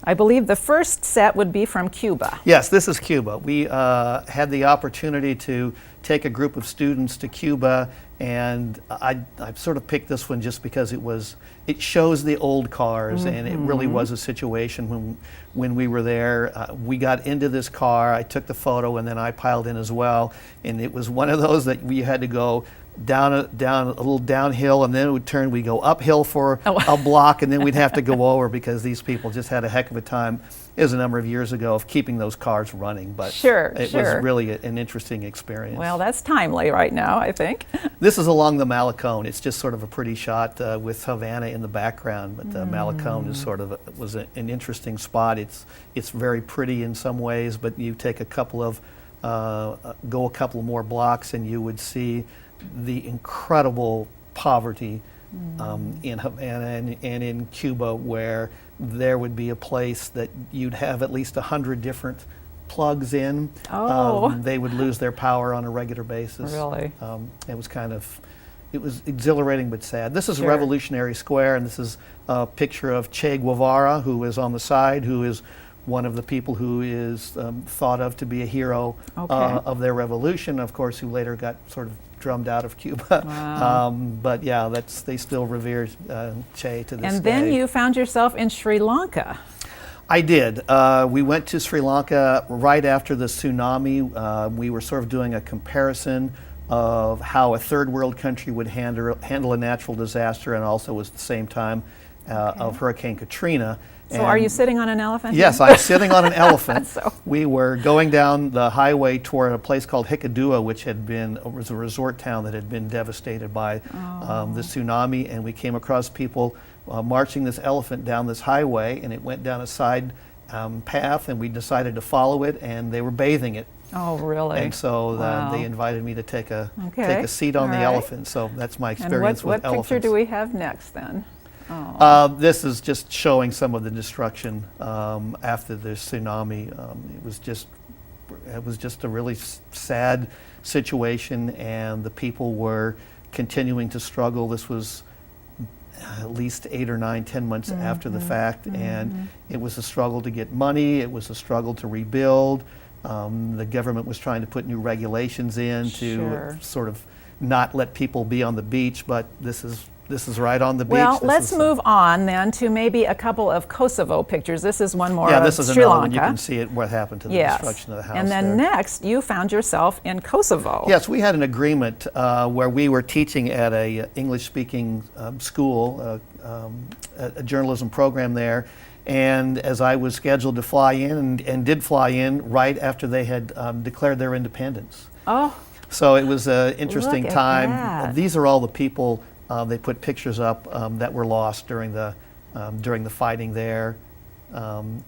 I believe the first set would be from Cuba. Yes, this is Cuba. We had the opportunity to take a group of students to Cuba, and I sort of picked this one just because it shows the old cars, and it really was a situation when we were there. We got into this car, I took the photo, and then I piled in as well, and it was one of those that we had to go down a little downhill, and then it would turn. We'd go uphill for a block, and then we'd have to go over because these people just had a heck of a time. It was a number of years ago of keeping those cars running, but it was really an interesting experience. Well, that's timely right now, I think. This is along the Malecón. It's just sort of a pretty shot with Havana in the background, but the Malecón is sort of was an interesting spot. It's very pretty in some ways, but you take a couple of more blocks, and you would see the incredible poverty in Havana and in Cuba, where there would be a place that you'd have at least 100 different plugs in. They would lose their power on a regular basis. Really? It was exhilarating but sad. This is Revolutionary Square, and this is a picture of Che Guevara, who is on the side, who is one of the people who is thought of to be a hero of their revolution, of course, who later got sort of drummed out of Cuba. Wow. But yeah, they still revere Che to this day. And then you found yourself in Sri Lanka. I did. We went to Sri Lanka right after the tsunami. We were sort of doing a comparison of how a third world country would handle a natural disaster, and also was the same time of Hurricane Katrina. So are you sitting on an elephant? Yes, I'm sitting on an elephant. So- We were going down the highway toward a place called Hikkaduwa, which was a resort town that had been devastated by the tsunami, and we came across people marching this elephant down this highway, and it went down a side path, and we decided to follow it, and they were bathing it. Oh, really? And so Wow. they invited me to take a Okay. seat on All the right. elephant. So that's my And experience what with elephants. picture do we have next then? This is just showing some of the destruction after the tsunami. It was just a really sad situation, and the people were continuing to struggle. This was at least 8 or 9, 10 months after the fact, and it was a struggle to get money. It was a struggle to rebuild. The government was trying to put new regulations in to Sure. sort of not let people be on the beach, but this is right on the beach. Well, This let's is, move on then to maybe a couple of Kosovo pictures. This is one more Yeah, of this is Sri another Lanka. one. You can see it, what happened to the Yes. destruction of the house And then there. next, you found yourself in Kosovo. Yes, we had an agreement where we were teaching at a English-speaking school, a journalism program there, and as I was scheduled to fly in and did fly in right after they had declared their independence. Oh, So it was an interesting Look at time. that. These are all the people, they put pictures up that were lost during the fighting there.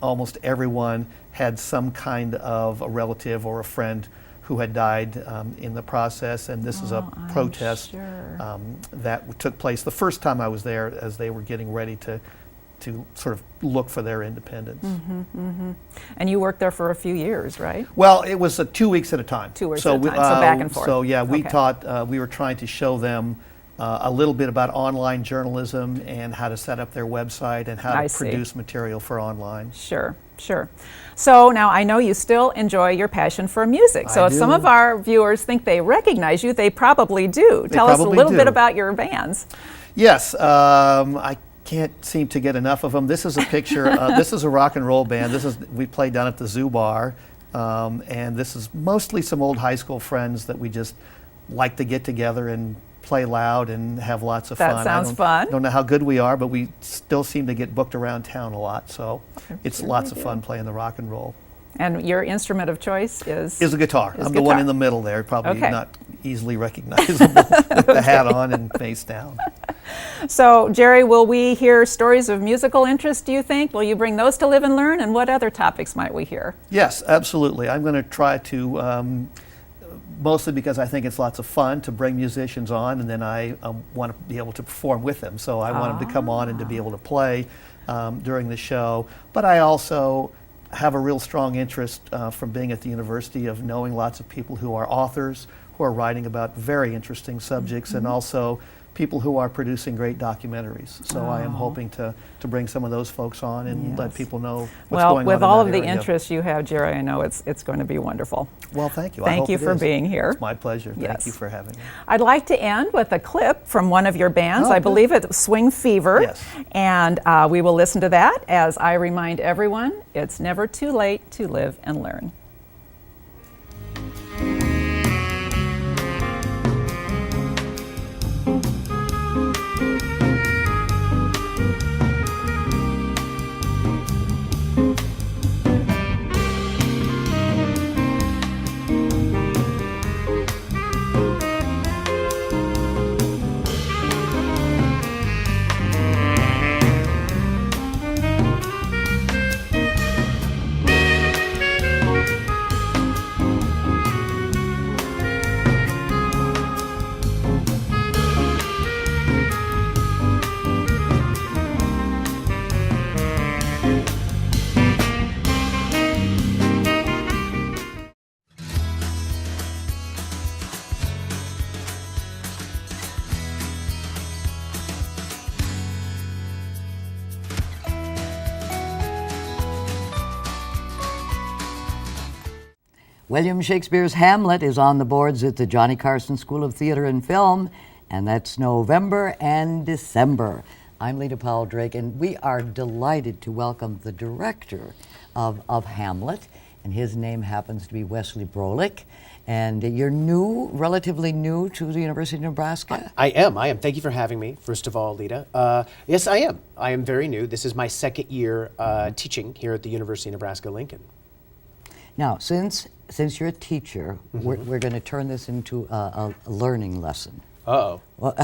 Almost everyone had some kind of a relative or a friend who had died in the process, and this is a I'm protest sure. that took place the first time I was there as they were getting ready to sort of look for their independence. and you worked there for a few years, right? Well, it was 2 weeks at a time. 2 weeks at a time, so back and forth. So yeah, we Okay. taught, we were trying to show them a little bit about online journalism and how to set up their website and how I to see. produce material for online. Sure, sure. So now I know you still enjoy your passion for music. So I if some do. of our viewers think they recognize you, they probably do. Tell us a probably little bit do. about your bands. Yes, I can't seem to get enough of them. This is a picture. This is a rock and roll band. We played down at the Zoo Bar, and this is mostly some old high school friends that we just like to get together and play loud and have lots of That fun. sounds fun. Don't know how good we are, but we still seem to get booked around town a lot. So it's sure lots we of do. fun playing the rock and roll. And your instrument of choice is? Is a guitar. Is I'm the one guitar. in the middle there, probably Okay. not easily recognizable with the hat on and face down. So, Jerry, will we hear stories of musical interest, do you think? Will you bring those to Live and Learn? And what other topics might we hear? Yes, absolutely. I'm going to try to, mostly because I think it's lots of fun to bring musicians on, and then I want to be able to perform with them. So I want them to come on and to be able to play during the show. But I also have a real strong interest from being at the university of knowing lots of people who are authors, who are writing about very interesting subjects, and also people who are producing great documentaries. So I am hoping to bring some of those folks on and let Yes. people know what's Well, going on with in all that of the area. interests you have, Jerry, I know it's going to be wonderful. Well, thank you. I Thank hope you it for is. being here. It's my pleasure. Thank Yes. you for having me. I'd like to end with a clip from one of your bands. Oh, I good. believe it's Swing Fever. Yes. And we will listen to that as I remind everyone it's never too late to live and learn. William Shakespeare's Hamlet is on the boards at the Johnny Carson School of Theater and Film, and that's November and December. I'm Lita Powell Drake, and we are delighted to welcome the director of Hamlet and his name happens to be Wesley Brolick. And you're new, relatively new to the University of Nebraska? I am. Thank you for having me, first of all, Lita. Yes, I am. I am very new. This is my second year teaching here at the University of Nebraska-Lincoln. Now, since you're a teacher, we're going to turn this into a learning lesson. Uh-oh. Well,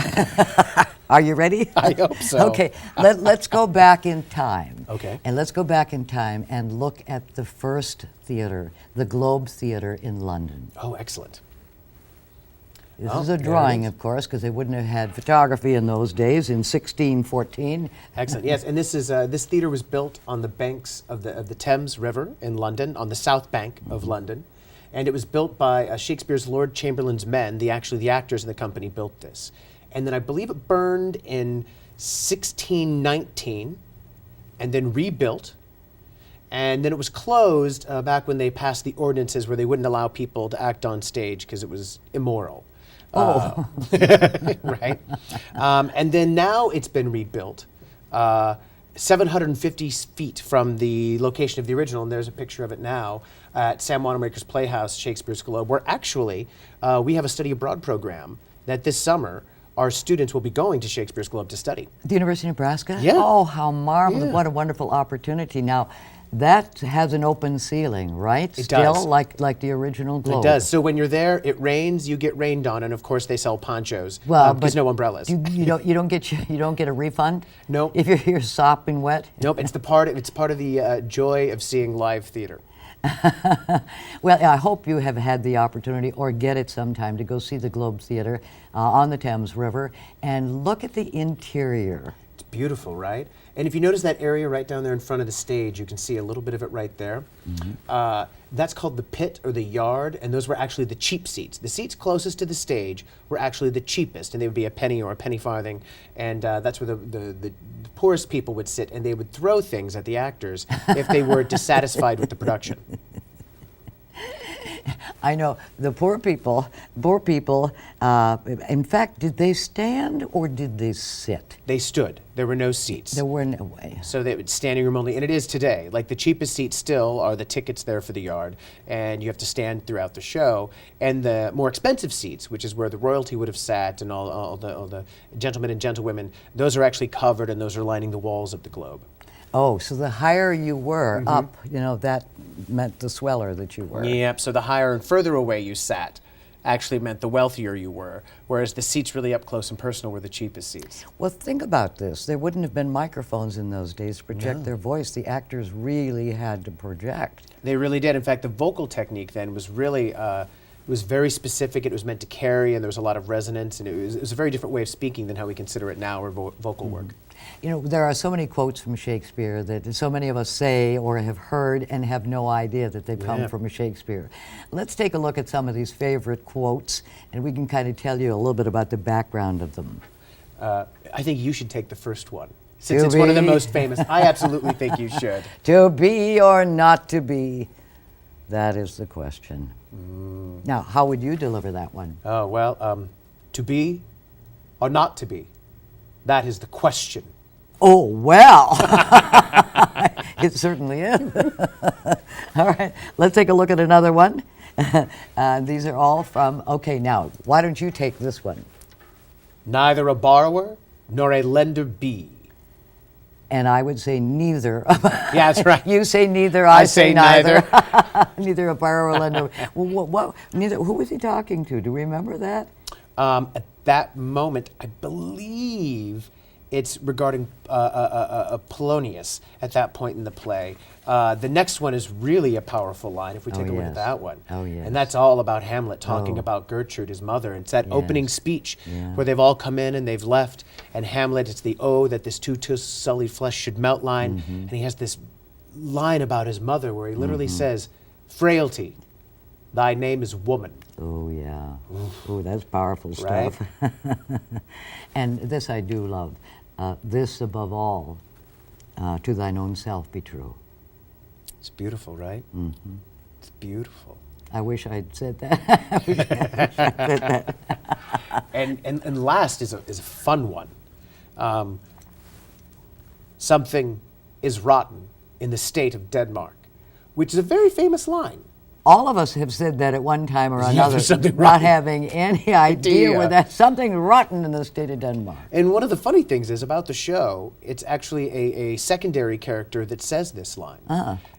are you ready? I hope so. Okay, let's go back in time. Okay. And let's go back in time and look at the first theater, the Globe Theater in London. Oh, excellent. This Oh, is a there it drawing, is. of course, because they wouldn't have had photography in those days in 1614. Excellent. Yes, and this theater was built on the banks of the Thames River in London, on the south bank of London, and it was built by Shakespeare's Lord Chamberlain's men. The actors in the company built this, and then I believe it burned in 1619, and then rebuilt. And then it was closed back when they passed the ordinances where they wouldn't allow people to act on stage because it was immoral. Right? And then now it's been rebuilt 750 feet from the location of the original, and there's a picture of it now at Sam Wanamaker's Playhouse, Shakespeare's Globe, where actually we have a study abroad program that this summer our students will be going to Shakespeare's Globe to study. The University of Nebraska? Yeah. Oh, how marvelous. Yeah. What a wonderful opportunity. Now, that has an open ceiling, right? It Still, does. like the original Globe. It does. So when you're there, it rains, you get rained on, and of course they sell ponchos Well, because but no umbrellas. You don't get a refund? Nope. If you're here sopping wet? Nope. It's part of the joy of seeing live theater. Well, I hope you have had the opportunity or get it sometime to go see the Globe Theater on the Thames River and look at the interior. It's beautiful, right? And if you notice that area right down there in front of the stage, you can see a little bit of it right there. That's called the pit or the yard, and those were actually the cheap seats. The seats closest to the stage were actually the cheapest, and they would be a penny or a penny farthing, and that's where the poorest people would sit, and they would throw things at the actors if they were dissatisfied with the production. I know the poor people, in fact, did they stand or did they sit? They stood. There were no seats. There were no way. So they would standing room only, and it is today. Like the cheapest seats still are the tickets there for the yard, and you have to stand throughout the show. And the more expensive seats, which is where the royalty would have sat and all the gentlemen and gentlewomen, those are actually covered, and those are lining the walls of the Globe. Oh, so the higher you were up, that meant the sweller that you were. Yep. So the higher and further away you sat actually meant the wealthier you were, whereas the seats really up close and personal were the cheapest seats. Well, think about this. There wouldn't have been microphones in those days to project their voice. The actors really had to project. They really did. In fact, the vocal technique then was really it was very specific. It was meant to carry, and there was a lot of resonance, and it was a very different way of speaking than how we consider it now, or vocal work. You know, there are so many quotes from Shakespeare that so many of us say or have heard and have no idea that they've come from Shakespeare. Let's take a look at some of these favorite quotes, and we can kind of tell you a little bit about the background of them. I think you should take the first one, since it's one of the most famous. I absolutely think you should. To be or not to be, that is the question. Now, how would you deliver that one? Oh, well, to be or not to be, that is the question. Oh, well, it certainly is. All right, let's take a look at another one. These are all from, okay, now, why don't you take this one? Neither a borrower nor a lender be. And I would say neither. Yeah, that's right. You say neither, I say neither. Neither a borrower or lender. Neither. Who was he talking to? Do you remember that? At that moment, I believe it's regarding Polonius at that point in the play. The next one is really a powerful line if we take a look at that one. Oh, yes. And that's all about Hamlet talking about Gertrude, his mother. It's that opening speech where they've all come in and they've left. And Hamlet, it's the "Oh, that this too sullied flesh should melt" line. And he has this line about his mother where he literally says, "Frailty, thy name is woman." Oh, yeah. Oh, that's powerful stuff. And this I do love. This above all, to thine own self be true. It's beautiful, right? It's beautiful. I wish I'd said that. And last is a fun one. Something is rotten in the state of Denmark. which is a very famous line. All of us have said that at one time or Yeah, another, there's something not rotten. having any idea Idea. where there's something rotten in the state of Denmark. And one of the funny things is about the show, it's actually a secondary character that says this line.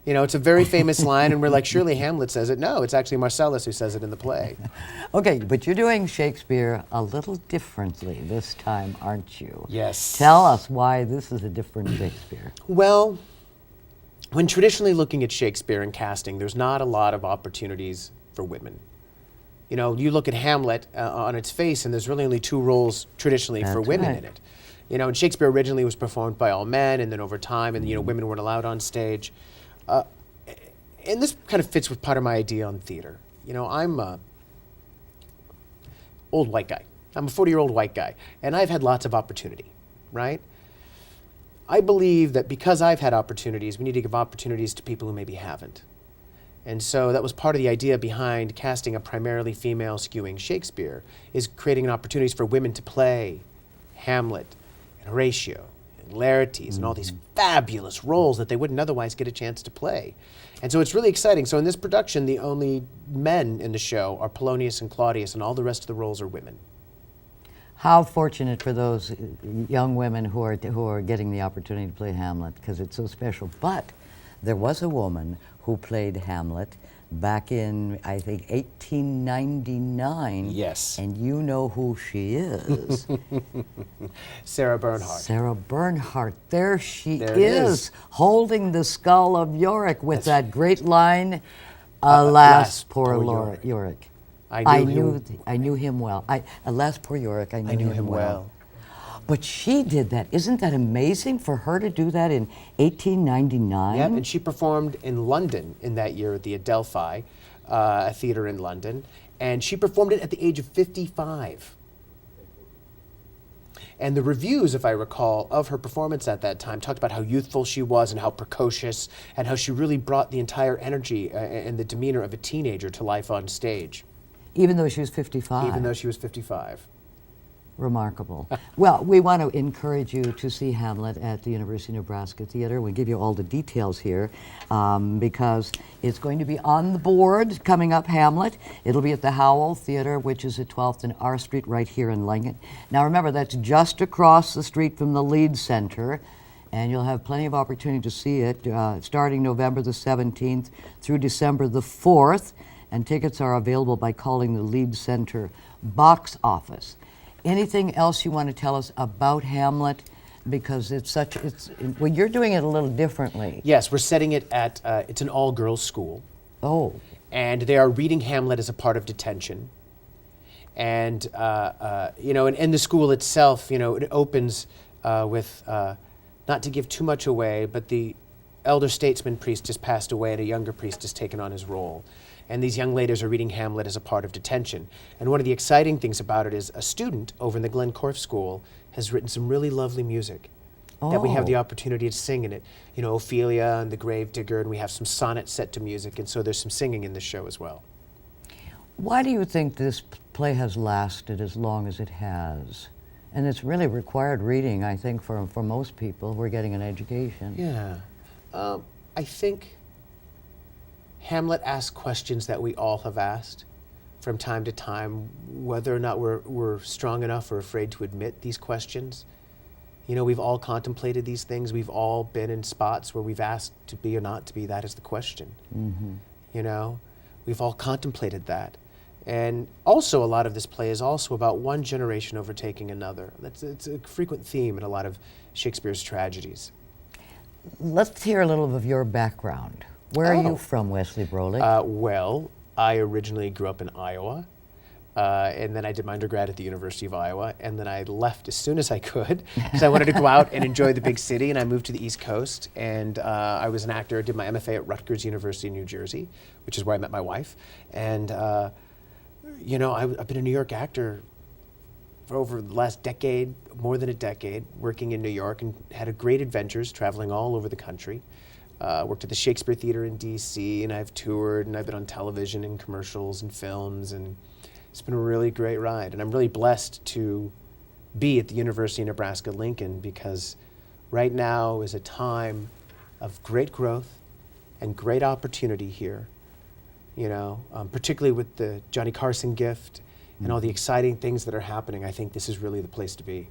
You know, it's a very famous line, and we're like, surely Hamlet says it. No, it's actually Marcellus who says it in the play. Okay, but you're doing Shakespeare a little differently this time, aren't you? Yes. Tell us why this is a different Shakespeare. Well, when traditionally looking at Shakespeare and casting, there's not a lot of opportunities for women. You know, you look at Hamlet on its face, and there's really only 2 roles traditionally for That's women right. in it. You know, and Shakespeare originally was performed by all men, and then over time, and you know, women weren't allowed on stage. And this kind of fits with part of my idea on theater. You know, I'm a old white guy. I'm a 40-year-old white guy, and I've had lots of opportunity, right? I believe that because I've had opportunities, we need to give opportunities to people who maybe haven't. And so that was part of the idea behind casting a primarily female skewing Shakespeare, is creating opportunities for women to play Hamlet and Horatio and Laertes and all these fabulous roles that they wouldn't otherwise get a chance to play. And so it's really exciting. So in this production, the only men in the show are Polonius and Claudius, and all the rest of the roles are women. How fortunate for those young women who are getting the opportunity to play Hamlet, because it's so special. But there was a woman who played Hamlet back in, I think, 1899. Yes. And you know who she is. Sarah Bernhardt. Sarah Bernhardt. There she There it is, is. holding the skull of Yorick with that great line, "Alas, poor Yorick." I knew him well. Alas, poor Yorick, I knew him well. But she did that. Isn't that amazing for her to do that in 1899? Yep, and she performed in London in that year at the Adelphi, a theater in London, and she performed it at the age of 55. And the reviews, if I recall, of her performance at that time talked about how youthful she was and how precocious, and how she really brought the entire energy and the demeanor of a teenager to life on stage. Even though she was 55. Even though she was 55. Remarkable. Well, we want to encourage you to see Hamlet at the University of Nebraska Theater. We'll give you all the details here because it's going to be on the board coming up, Hamlet. It'll be at the Howell Theater, which is at 12th and R Street right here in Lincoln. Now remember, that's just across the street from the Lead Center, and you'll have plenty of opportunity to see it starting November the 17th through December the 4th, and tickets are available by calling the Lead Center box office. Anything else you want to tell us about Hamlet? Because well, you're doing it a little differently. Yes, we're setting it at, it's an all-girls school. Oh. And they are reading Hamlet as a part of detention. And, you know, and the school itself, you know, it opens with, not to give too much away, but the elder statesman priest just passed away and a younger priest has taken on his role. And these young ladies are reading Hamlet as a part of detention. And one of the exciting things about it is a student over in the Glen Corf School has written some really lovely music that we have the opportunity to sing in it. You know, Ophelia and the Grave Digger, and we have some sonnets set to music, and so there's some singing in this show as well. Why do you think this play has lasted as long as it has? And it's really required reading, I think, for most people who are getting an education. Yeah. I think Hamlet asks questions that we all have asked from time to time, whether or not we're strong enough or afraid to admit these questions. You know, we've all contemplated these things. We've all been in spots where we've asked to be or not to be. That is the question. Mm-hmm. You know, we've all contemplated that. And also a lot of this play is also about one generation overtaking another. It's a frequent theme in a lot of Shakespeare's tragedies. Let's hear a little of your background. Where are you from, Wesley Brolick? Well, I originally grew up in Iowa, and then I did my undergrad at the University of Iowa, and then I left as soon as I could because I wanted to go out and enjoy the big city, and I moved to the East Coast, and I was an actor. I did my MFA at Rutgers University in New Jersey, which is where I met my wife, and you know, I've been a New York actor for over the last decade, more than a decade, working in New York, and had great adventures traveling all over the country. Worked at the Shakespeare Theater in DC, and I've toured, and I've been on television and commercials and films, and it's been a really great ride. And I'm really blessed to be at the University of Nebraska-Lincoln because right now is a time of great growth and great opportunity here. You know, particularly with the Johnny Carson gift and all the exciting things that are happening. I think this is really the place to be.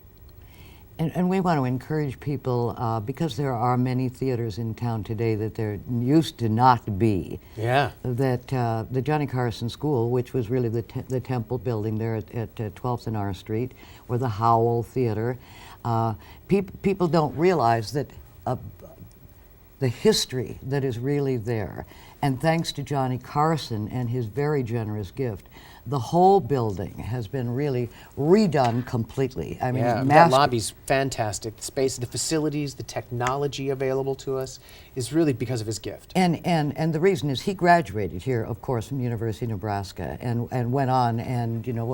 And we want to encourage people, because there are many theaters in town today that there used to not be. Yeah. That the Johnny Carson School, which was really the Temple building there at 12th and R Street, or the Howell Theater, people don't realize that the history that is really there. And thanks to Johnny Carson and his very generous gift, the whole building has been really redone completely. I mean, Yeah, that lobby's fantastic. The space, the facilities, the technology available to us is really because of his gift. And the reason is he graduated here, of course, from University of Nebraska, and went on and, you know,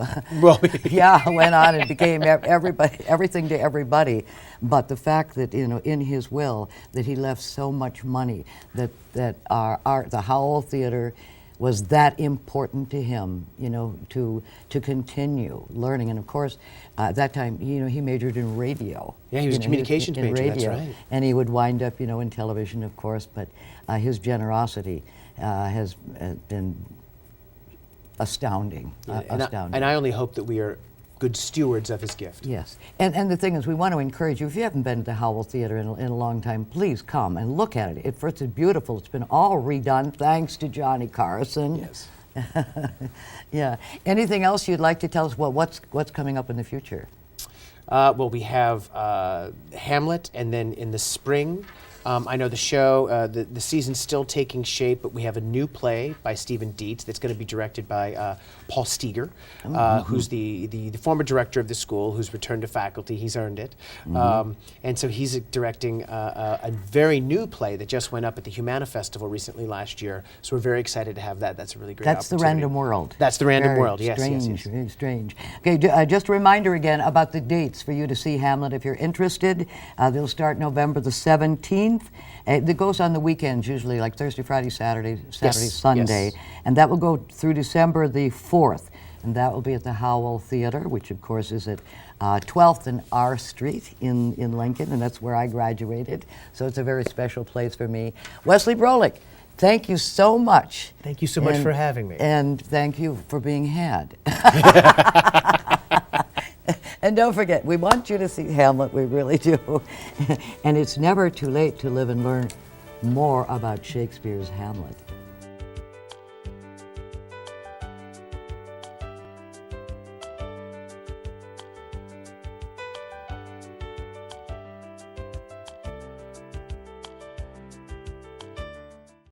Well, yeah, went on and became everything to everybody. But the fact that, you know, in his will, that he left so much money, that the Howell Theater was that important to him, you know, to continue learning. And of course, at that time, you know, he majored in radio. Yeah, he was a communications in major, that's radio. right. And he would wind up, you know, in television, of course, but his generosity has been astounding. Astounding. And I only hope that we are good stewards of his gift. Yes, and the thing is, we want to encourage you, if you haven't been to the Howell Theater in a long time, please come and look at it. First, it's beautiful. It's been all redone thanks to Johnny Carson. Yes. Yeah. Anything else you'd like to tell us? Well, what's coming up in the future? Well, we have Hamlet, and then in the spring, I know the show, the season's still taking shape, but we have a new play by Stephen Dietz that's going to be directed by Paul Steger, who's the former director of the school, who's returned to faculty. He's earned it. And so he's directing a very new play that just went up at the Humana Festival recently last year. So we're very excited to have that. That's a really great That's opportunity. The Random World. That's The Random Very World, yes, strange, yes. Very strange. Okay, just a reminder again about the dates for you to see Hamlet if you're interested. They'll start November the 17th. It goes on the weekends, usually like Thursday, Friday, Saturday, Sunday. Yes. And that will go through December the 4th. And that will be at the Howell Theater, which of course is at 12th and R Street in Lincoln, and that's where I graduated. So it's a very special place for me. Wesley Brolick, thank you so much. Thank you so much for having me. And thank you for being had. And don't forget, we want you to see Hamlet, we really do. And it's never too late to live and learn more about Shakespeare's Hamlet.